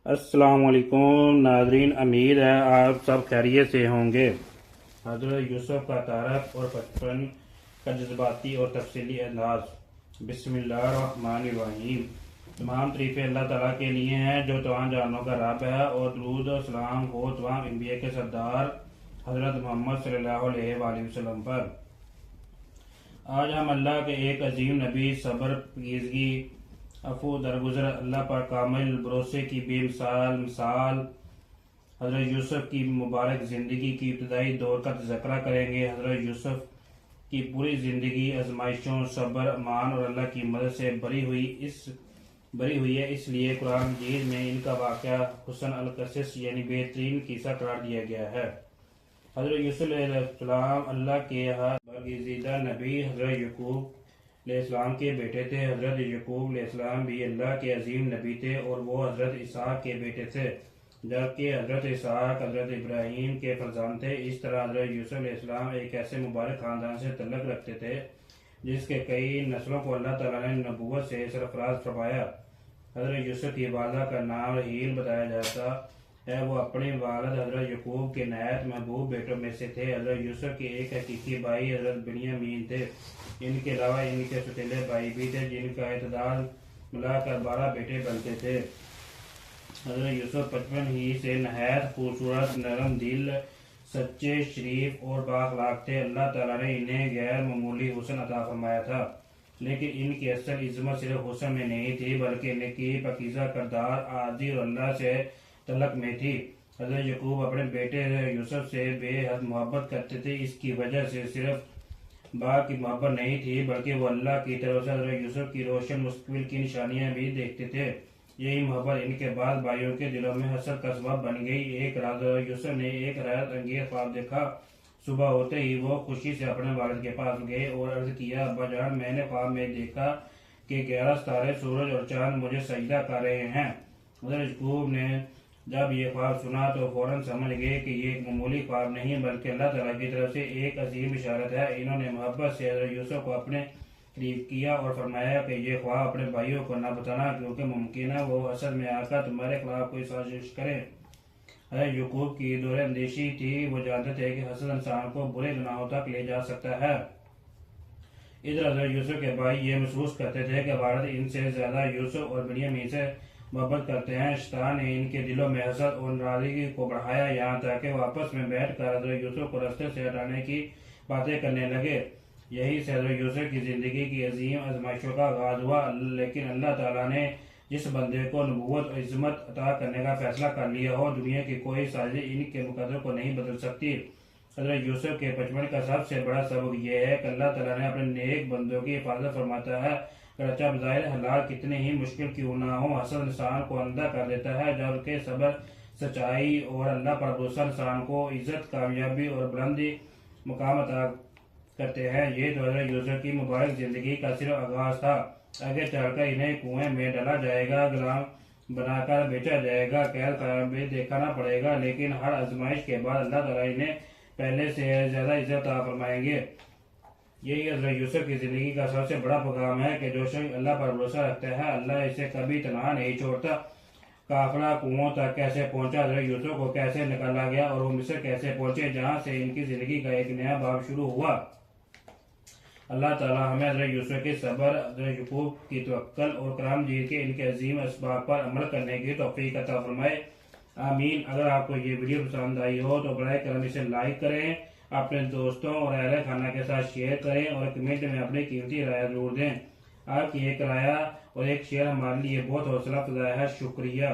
السلام علیکم ناظرین، امید ہے آپ سب خیریت سے ہوں گے۔ حضرت یوسف کا تعارف اور بچپن کا جذباتی اور تفصیلی انداز۔ بسم اللہ الرحمن الرحیم۔ تمام تعریفیں اللہ تعالیٰ کے لیے ہیں جو تمام جانوں کا رب ہے، اور درود و سلام ہو تمام انبیاء کے سردار حضرت محمد صلی اللہ علیہ وآلہ وسلم پر۔ آج ہم اللہ کے ایک عظیم نبی، صبر، پاکیزگی، عفو، درگزر، اللہ پر کامل بھروسے کی بے مثال حضرت یوسف کی مبارک زندگی کی ابتدائی دور کا تذکرہ کریں گے۔ حضرت یوسف کی پوری زندگی آزمائشوں، صبر، امان اور اللہ کی مدد سے بری ہوئی ہے، اس لیے قرآن مجید میں ان کا واقعہ حسن القصص یعنی بہترین قصہ قرار دیا گیا ہے۔ حضرت یوسف علیہ السلام اللہ کے برگزیدہ نبی حضرت یعقوب علیہ السلام کے بیٹے تھے۔ حضرت یعقوب علیہ السلام بھی اللہ کے عظیم نبی تھے اور وہ حضرت اسحاق کے بیٹے تھے، جبکہ حضرت اسحاق حضرت ابراہیم کے فرزند تھے۔ اس طرح حضرت یوسف علیہ السلام ایک ایسے مبارک خاندان سے تعلق رکھتے تھے جس کے کئی نسلوں کو اللہ تعالیٰ نے نبوت سے سرفراز فرمایا۔ حضرت یوسف کی والدہ کا نام رحیل بتایا جاتا ہے۔ وہ اپنے والد حضرت یعقوب کے نہایت محبوب بیٹوں میں سے تھے۔ حضرت یوسف کے ایک حقیقی بھائی حضرت بنیامین تھے۔ ان کے علاوہ ان کے سوتیلے بھائی بھی تھے جن کا اعداد ملا کر 12 بیٹے بنتے تھے۔ حضرت یوسف بچپن ہی سے نہایت خوبصورت، نرم دل، سچے، شریف اور بااخلاق تھے۔ اللہ تعالیٰ نے انہیں غیر معمولی حسن عطا فرمایا تھا، لیکن ان کی اصل عظمت صرف حسن میں نہیں تھی بلکہ نیکی، پاکیزہ کردار، عاجزی اور اللہ سے تعلق میں تھی۔ حضرت یعقوب اپنے بیٹے یوسف سے بے حد محبت کرتے تھے۔ اس کی وجہ سے صرف باپ کی محبت نہیں تھی بلکہ وہ اللہ کی طرف سے حضرت یوسف کی روشن مستقبل کی نشانیاں بھی دیکھتے تھے۔ یہی محبت ان کے بعد بھائیوں کے دلوں میں حسد کا سبب بن گئی۔ ایک رات حضرت یوسف نے ایک حیرت انگیز خواب دیکھا۔ صبح ہوتے ہی وہ خوشی سے اپنے والد کے پاس گئے اور عرض کیا، ابا جان، میں نے خواب میں دیکھا کہ 11 ستارے، سورج اور چاند مجھے سجدہ کر رہے ہیں۔ حضرت یعقوب نے جب یہ خواب سنا تو فوراً سمجھ گئے کہ یہ ایک معمولی خواب نہیں بلکہ اللہ تعالیٰ کی طرف سے ایک عظیم بشارت ہے۔ انہوں نے محبت سے حضرت یوسف کو اپنے قریب کیا اور فرمایا کہ یہ خواب اپنے بھائیوں کو نہ بتانا، کیونکہ ممکن ہے وہ اصل میں آ کر تمہارے خلاف کوئی سازش کریں۔ حضرت یعقوب کی دور اندیشی تھی۔ وہ جانتے تھے کہ حسد انسان کو برے گناہوں تک لے جا سکتا ہے۔ ادھر حضرت یوسف کے بھائی یہ محسوس کرتے تھے کہ والد ان سے زیادہ یوسف اور بنیامین سے محبت کرتے ہیں۔ شیطان نے ان کے دلوں میں حسد اور ناراضگی کو بڑھایا، یہاں تک کہ وہ آپس میں بیٹھ کر حضرت یوسف کو راستے سے ہٹانے کی باتیں کرنے لگے۔ یہی سے حضرت یوسف کی زندگی کی عظیم آزمائشوں کا آغاز ہوا، لیکن اللہ تعالیٰ نے جس بندے کو نبوت اور عظمت عطا کرنے کا فیصلہ کر لیا ہو، دنیا کی کوئی سازش ان کے مقدر کو نہیں بدل سکتی۔ حضرت یوسف کے بچپن کا سب سے بڑا سبب یہ ہے کہ اللہ تعالیٰ نے اپنے نیک بندوں کی حفاظت فرماتا ہے۔ گرچہ بظاہر حالات کتنے ہی مشکل کیوں نہ ہوں، حسد انسان کو اندھا کر دیتا ہے، جبکہ صبر، سچائی اور اللہ پر بھروسہ انسان کو عزت، کامیابی اور بلندی مقام عطا کرتے ہیں۔ یہ تو حضرت یوسف کی مبارک زندگی کا صرف آغاز تھا۔ آگے چل کر انہیں کنویں میں ڈالا جائے گا، غلام بنا کر بیچا جائے گا، قید خانے میں دیکھنا پڑے گا، لیکن ہر آزمائش کے بعد اللہ تعالیٰ انہیں پہلے سے زیادہ عزت عطا فرمائیں گے۔ یہی حضرت یوسف کی زندگی کا سب سے بڑا پیغام ہے کہ جو شخص اللہ پر بھروسہ رکھتا ہے، اللہ اسے کبھی تنہا نہیں چھوڑتا۔ قافلہ کنویں تک کیسے پہنچا، حضرت یوسف کو کیسے نکالا گیا اور وہ مصر کیسے پہنچے، جہاں سے ان کی زندگی کا ایک نیا باب شروع ہوا۔ اللہ تعالیٰ ہمیں حضرت یوسف کے صبر، حضرت یعقوب کی توکل اور قرآن مجید کے ان کے عظیم اسباب پر عمل کرنے کی توفیق عطا فرمائے، آمین۔ اگر آپ کو یہ ویڈیو پسند آئی ہو تو براہ کرم اسے لائک کریں، اپنے دوستوں اور اہل خانہ کے ساتھ شیئر کریں اور کمنٹ میں اپنی قیمتی رائے ضرور دیں۔ آپ کی ایک رائے اور ایک شیئر ہمارے لیے بہت حوصلہ افزا ہے۔ شکریہ۔